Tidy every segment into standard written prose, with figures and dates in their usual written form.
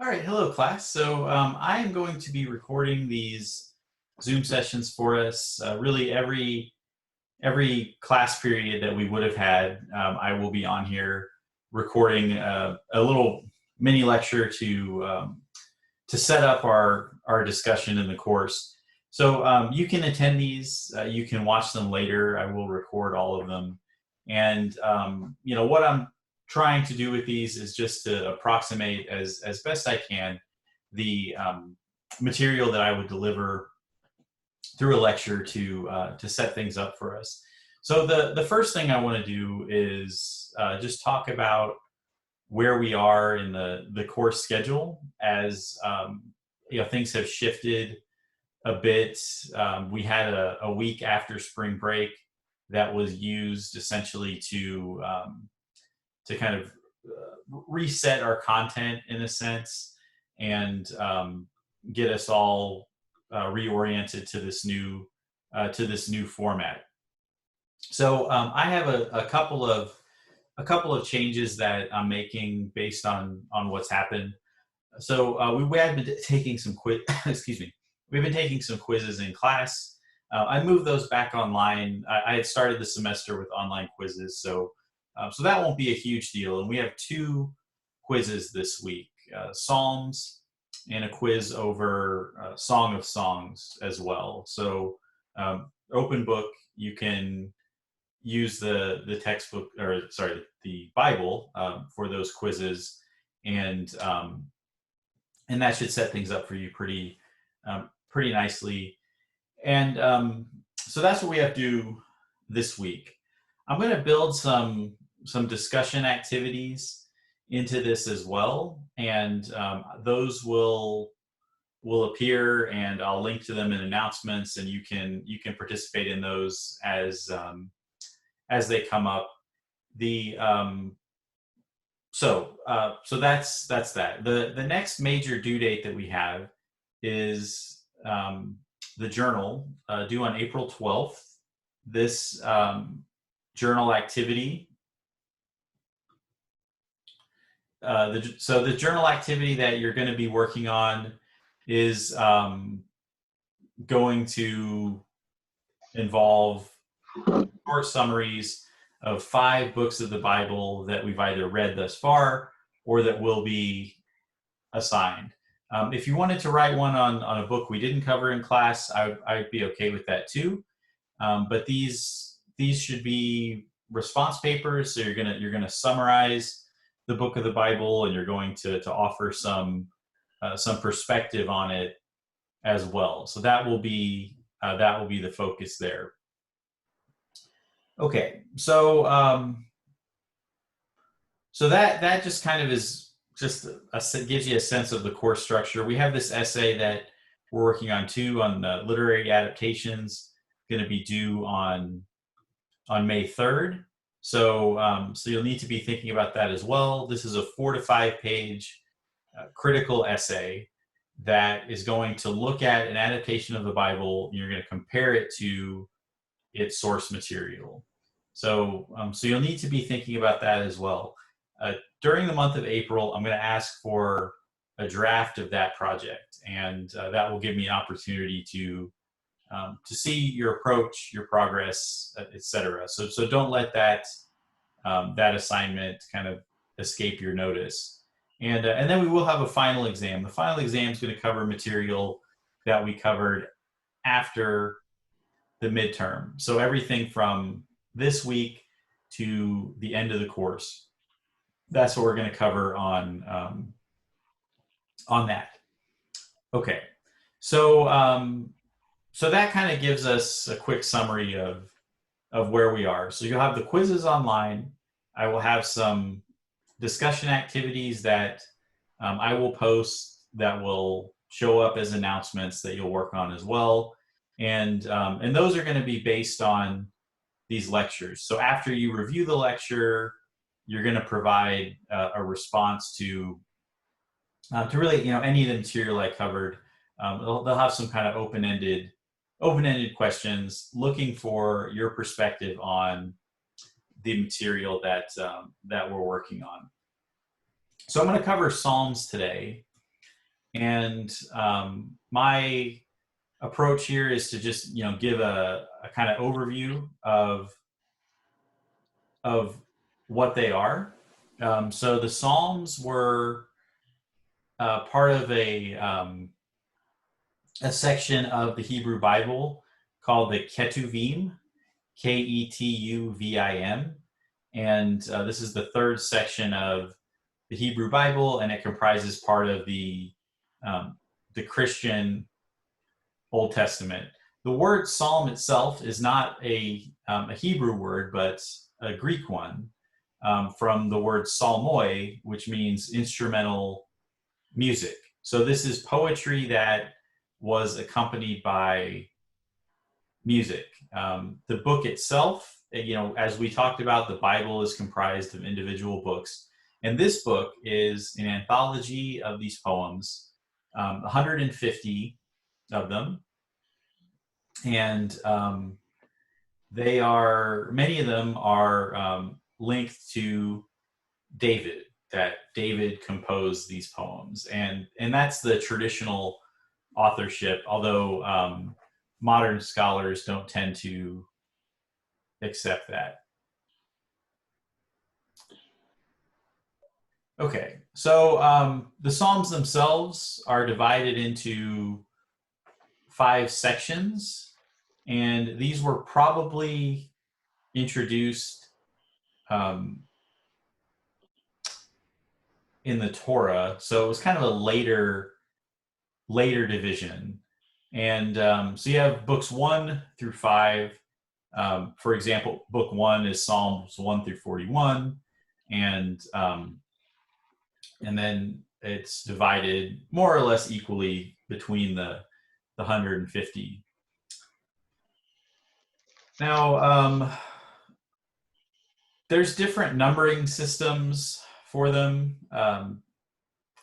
All right, hello class. So I am going to be recording these Zoom sessions for us. Really, every class period that we would have had, I will be on here recording a little mini lecture to set up our discussion in the course. So you can attend these. You can watch them later. I will record all of them, and what I'm trying to do with these is just to approximate as best I can the material that I would deliver through a lecture to set things up for us. So the first thing I want to do is just talk about where we are in the course schedule as things have shifted a bit. We had a week after spring break that was used essentially to kind of reset our content in a sense and get us all reoriented to this new format. So I have a couple of changes that I'm making based on what's happened. So we have been taking some excuse me. We've been taking some quizzes in class. I moved those back online. I had started the semester with online quizzes, so that won't be a huge deal. And we have two quizzes this week, Psalms and a quiz over Song of Songs as well. So open book, you can use the textbook, or sorry, the Bible for those quizzes, and that should set things up for you pretty nicely. And so that's what we have to do this week. I'm going to build some discussion activities into this as well, and those will appear, and I'll link to them in announcements, and you can participate in those as they come up. So that's that. The next major due date that we have is the journal, due on April 12th. This journal activity. So the journal activity that you're going to be working on is going to involve short summaries of 5 books of the Bible that we've either read thus far or that will be assigned. If you wanted to write one on a book we didn't cover in class, I'd be okay with that too. But these should be response papers. So you're gonna summarize the book of the Bible, and you're going to offer some perspective on it as well. So that will be the focus there. Okay, so that just kind of is just gives you a sense of the course structure. We have this essay that we're working on too, on the literary adaptations, going to be due on May 3rd. So you'll need to be thinking about that as well. This is a 4 to 5 page critical essay that is going to look at an adaptation of the Bible. You're going to compare it to its source material. So you'll need to be thinking about that as well. During the month of April, I'm going to ask for a draft of that project, and that will give me an opportunity to see your approach, your progress, etc. So don't let that assignment kind of escape your notice. And then we will have a final exam. The final exam is going to cover material that we covered after the midterm. So everything from this week to the end of the course. That's what we're going to cover on that. Okay, so that kind of gives us a quick summary of where we are. So you'll have the quizzes online. I will have some discussion activities that I will post that will show up as announcements that you'll work on as well. And those are going to be based on these lectures. So after you review the lecture, you're going to provide a response to really, any of the material I covered. They'll have some kind of open-ended questions looking for your perspective on the material that we're working on. So I'm going to cover Psalms today. And my approach here is to just give a kind of overview of what they are. So the Psalms were part of a section of the Hebrew Bible called the Ketuvim, Ketuvim, and this is the third section of the Hebrew Bible, and it comprises part of the Christian Old Testament. The word psalm itself is not a Hebrew word, but a Greek one, from the word psalmoi, which means instrumental music. So this is poetry that was accompanied by music. The book itself, as we talked about, the Bible is comprised of individual books. And this book is an anthology of these poems, 150 of them. And many of them are linked to David, that David composed these poems. And that's the traditional authorship, although modern scholars don't tend to accept that. Okay, so the Psalms themselves are divided into 5 sections, and these were probably introduced in the Torah, so it was kind of a later division. And so you have books 1 through 5. For example, book 1 is Psalms 1 through 41, and then it's divided more or less equally between the 150. Now, there's different numbering systems for them,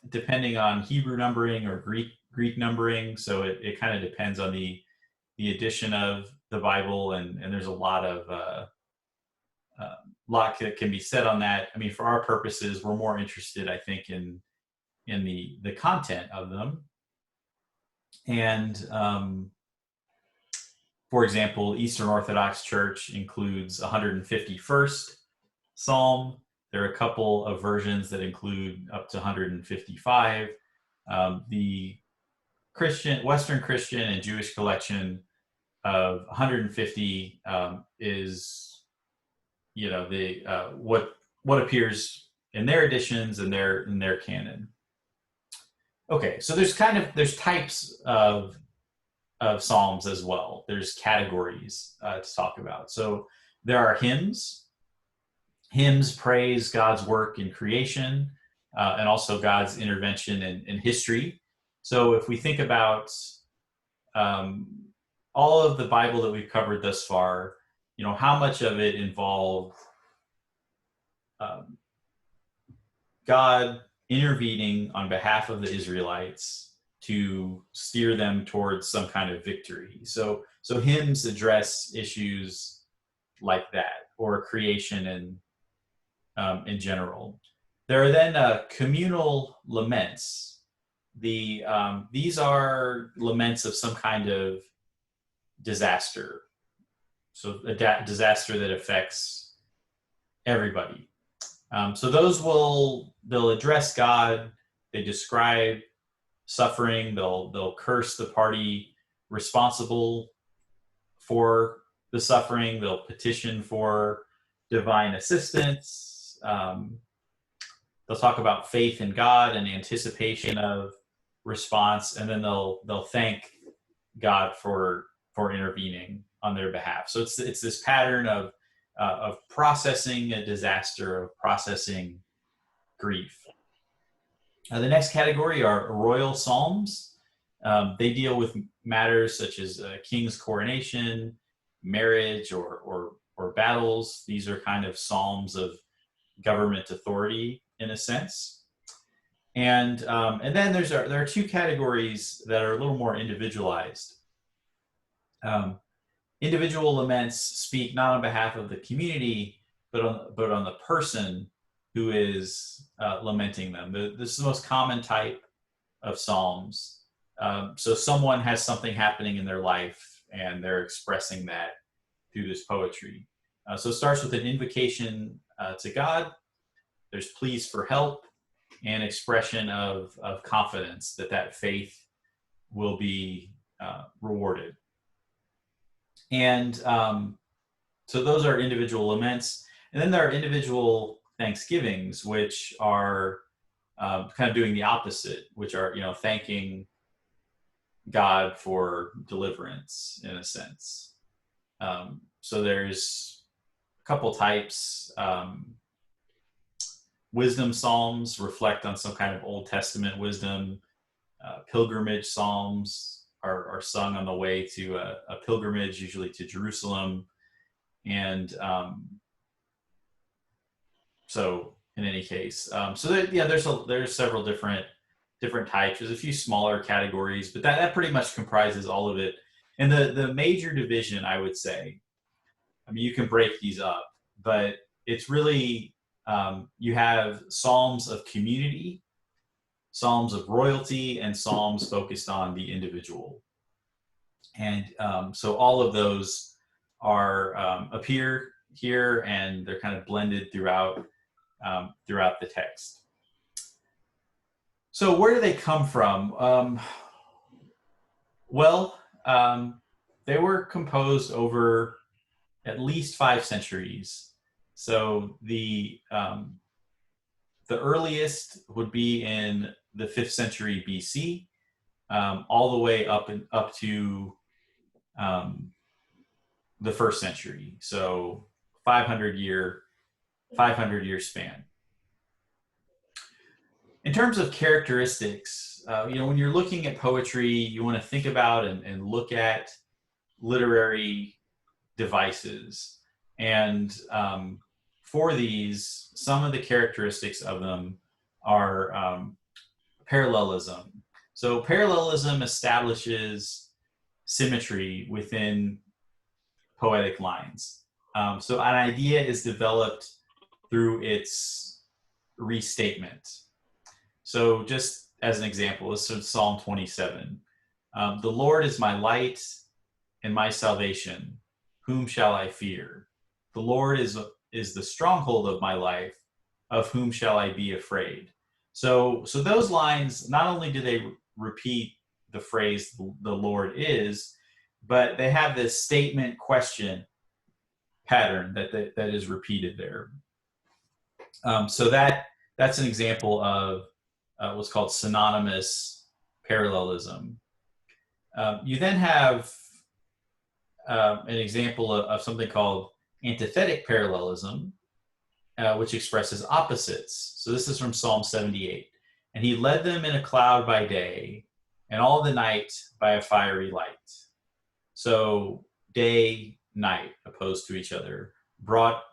depending on Hebrew numbering or Greek numbering. So it kind of depends on the edition of the Bible, and there's a lot that can be said on that. I mean, for our purposes, we're more interested, I think, in the content of them. And for example, Eastern Orthodox Church includes 151st Psalm. There are a couple of versions that include up to 155. The Western Christian and Jewish collection of 150 is, what appears in their editions and their canon. Okay, so there's types of psalms as well. There's categories to talk about. So there are hymns. Hymns praise God's work in creation and also God's intervention in history. So if we think about all of the Bible that we've covered thus far, how much of it involved God intervening on behalf of the Israelites to steer them towards some kind of victory. So hymns address issues like that, or creation in general. There are then communal laments. These are laments of some kind of disaster. So a disaster that affects everybody. So those they'll address God. They describe suffering. They'll curse the party responsible for the suffering. They'll petition for divine assistance. They'll talk about faith in God and anticipation of response, and then they'll thank God for intervening on their behalf. So it's this pattern of processing a disaster, of processing grief. The next category are royal psalms. They deal with matters such as king's coronation, marriage, or battles. These are kind of psalms of government authority in a sense. And then there are 2 categories that are a little more individualized. Individual laments speak not on behalf of the community, but on the person who is lamenting them. This is the most common type Psalms. So someone has something happening in their life, and they're expressing that through this poetry. So it starts with an invocation to God. There's pleas for help and expression of confidence that faith will be rewarded. And so those are individual laments. And then there are individual thanksgivings, which are kind of doing the opposite, which are, thanking God for deliverance in a sense. So there's a couple types. Wisdom psalms reflect on some kind of Old Testament wisdom. Pilgrimage psalms are sung on the way to a pilgrimage, usually to Jerusalem. And so in any case, there's several different types. There's a few smaller categories, but that pretty much comprises all of it. And the major division, I would say, I mean, you can break these up, but it's really, you have psalms of community, psalms of royalty, and psalms focused on the individual. And so all of those are appear here, and they're kind of blended throughout the text. So where do they come from? They were composed over at least 5 centuries. So the earliest would be in the 5th century BC, all the way up to the 1st century. So 500-year span. In terms of characteristics, when you're looking at poetry, you want to think about and look at literary devices. And for these, some of the characteristics of them are parallelism. So parallelism establishes symmetry within poetic lines. So an idea is developed through its restatement. So just as an example, this is Psalm 27. The Lord is my light and my salvation. Whom shall I fear? The Lord is the stronghold of my life. Of whom shall I be afraid? So those lines, not only do they repeat the phrase the Lord is, but they have this statement question pattern that is repeated there. So that's an example of what's called synonymous parallelism. You then have an example of something called antithetic parallelism, which expresses opposites. So this is from Psalm 78. And he led them in a cloud by day, and all the night by a fiery light. So day, night, opposed to each other, brought,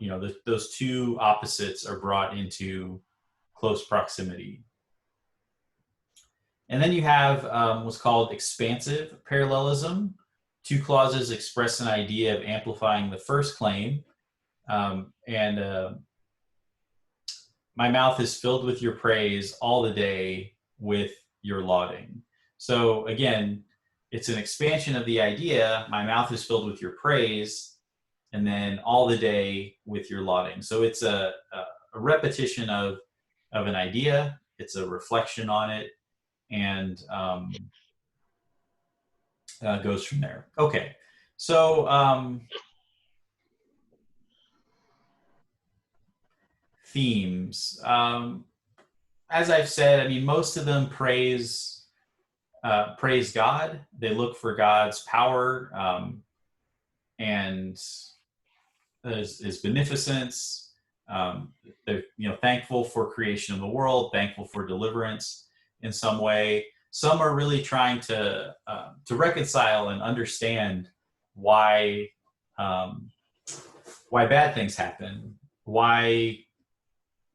those two opposites are brought into close proximity. And then you have what's called expansive parallelism. 2 clauses express an idea of amplifying the first claim. My mouth is filled with your praise all the day with your lauding. So again, it's an expansion of the idea, my mouth is filled with your praise, and then all the day with your lauding. So it's a repetition of an idea, it's a reflection on it, and goes from there. Okay, so themes. As I've said, I mean, most of them praise God. They look for God's power and his beneficence. They're thankful for creation of the world, thankful for deliverance in some way. Some are really trying to reconcile and understand why bad things happen, why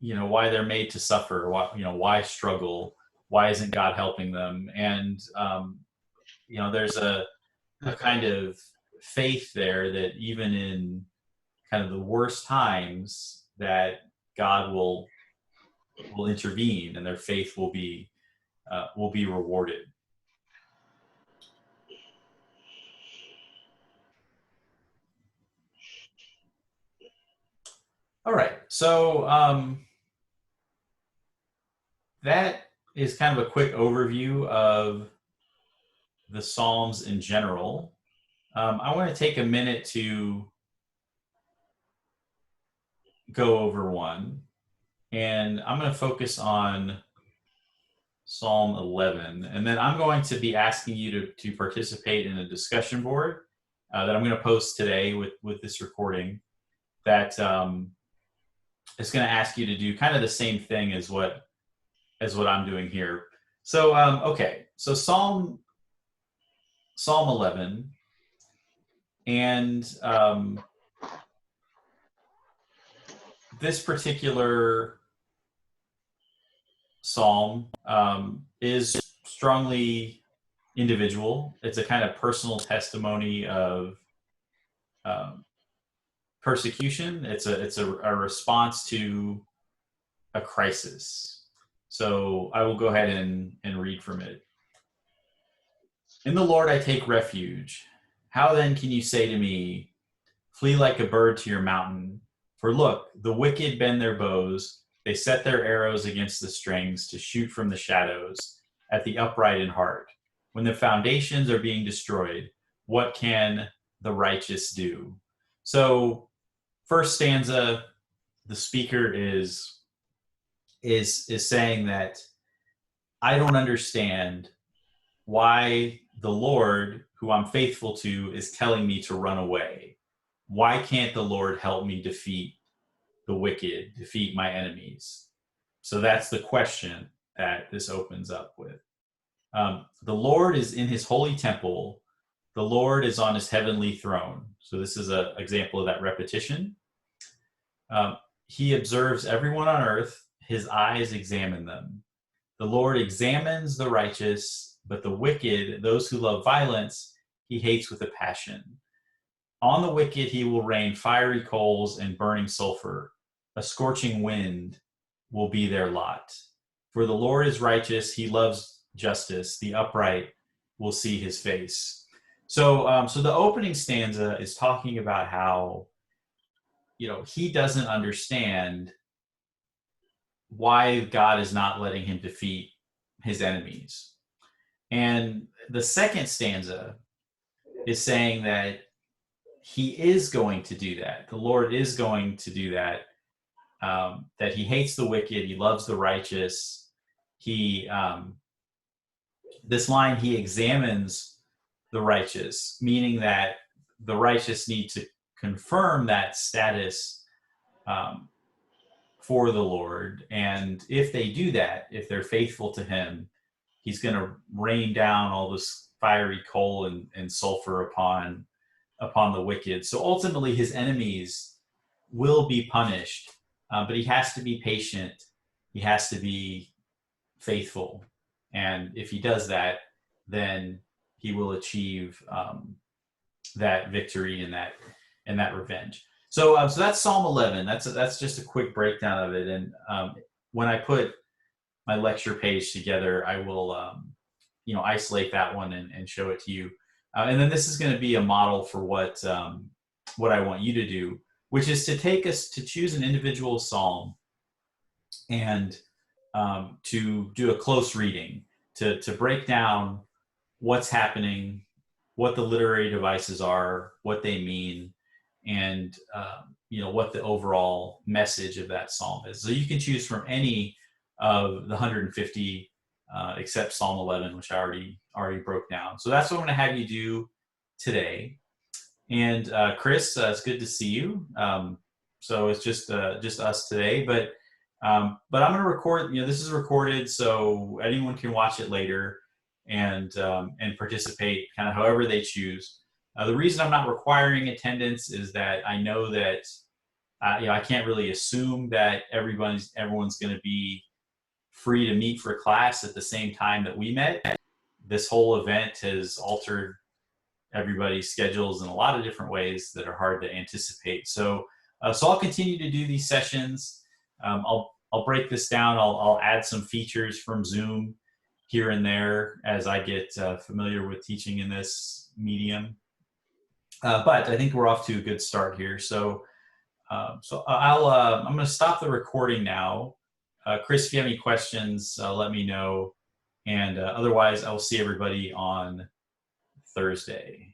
they're made to suffer, why struggle, why isn't God helping them? And there's a kind of faith there that even in kind of the worst times that God will intervene, and their faith will be rewarded. All right, so that is kind of a quick overview of the Psalms in general. I want to take a minute to go over one, and I'm going to focus on Psalm 11, and then I'm going to be asking you to participate in a discussion board that I'm going to post today with this recording that is going to ask you to do kind of the same thing as what I'm doing here. So okay, so Psalm 11, and this particular psalm is strongly individual. It's a kind of personal testimony of persecution. It's a response to a crisis. So I will go ahead and read from it. In the Lord I take refuge. How then can you say to me, flee like a bird to your mountain? For look, the wicked bend their bows. They set their arrows against the strings to shoot from the shadows at the upright in heart. When the foundations are being destroyed, what can the righteous do? So, first stanza, the speaker is saying that I don't understand why the Lord, who I'm faithful to, is telling me to run away. Why can't the Lord help me defeat the wicked, defeat my enemies? So that's the question that this opens up with. The Lord is in his holy temple. The Lord is on his heavenly throne. So this is an example of that repetition. He observes everyone on earth. His eyes examine them. The Lord examines the righteous, but the wicked, those who love violence, he hates with a passion. On the wicked he will rain fiery coals and burning sulfur. A scorching wind will be their lot. For the Lord is righteous, he loves justice. The upright will see his face. So the opening stanza is talking about how, he doesn't understand why God is not letting him defeat his enemies. And the second stanza is saying that he is going to do that. The Lord is going to do that. That he hates the wicked, he loves the righteous. This line, he examines the righteous, meaning that the righteous need to confirm that status for the Lord. And if they do that, if they're faithful to him, he's going to rain down all this fiery coal and sulfur upon the wicked. So ultimately his enemies will be punished, but he has to be patient. He has to be faithful. And if he does that, then he will achieve that victory and that revenge. So that's Psalm 11. That's just a quick breakdown of it. And when I put my lecture page together, I will isolate that one and show it to you. And then this is going to be a model for what I want you to do, which is to choose an individual psalm and to do a close reading, to break down what's happening, what the literary devices are, what they mean, and what the overall message of that psalm is. So you can choose from any of the 150 except Psalm 11, which I already broke down. So that's what I'm going to have you do today. And Chris, it's good to see you. So it's just us today, but I'm going to record. This is recorded, so anyone can watch it later and participate, kind of however they choose. The reason I'm not requiring attendance is that I know that I can't really assume that everyone's going to be free to meet for class at the same time that we met. This whole event has altered everybody's schedules in a lot of different ways that are hard to anticipate. So I'll continue to do these sessions. I'll break this down. I'll add some features from Zoom here and there as I get familiar with teaching in this medium. But I think we're off to a good start here. So, I'm going to stop the recording now. Chris, if you have any questions, let me know. And otherwise, I will see everybody on Thursday.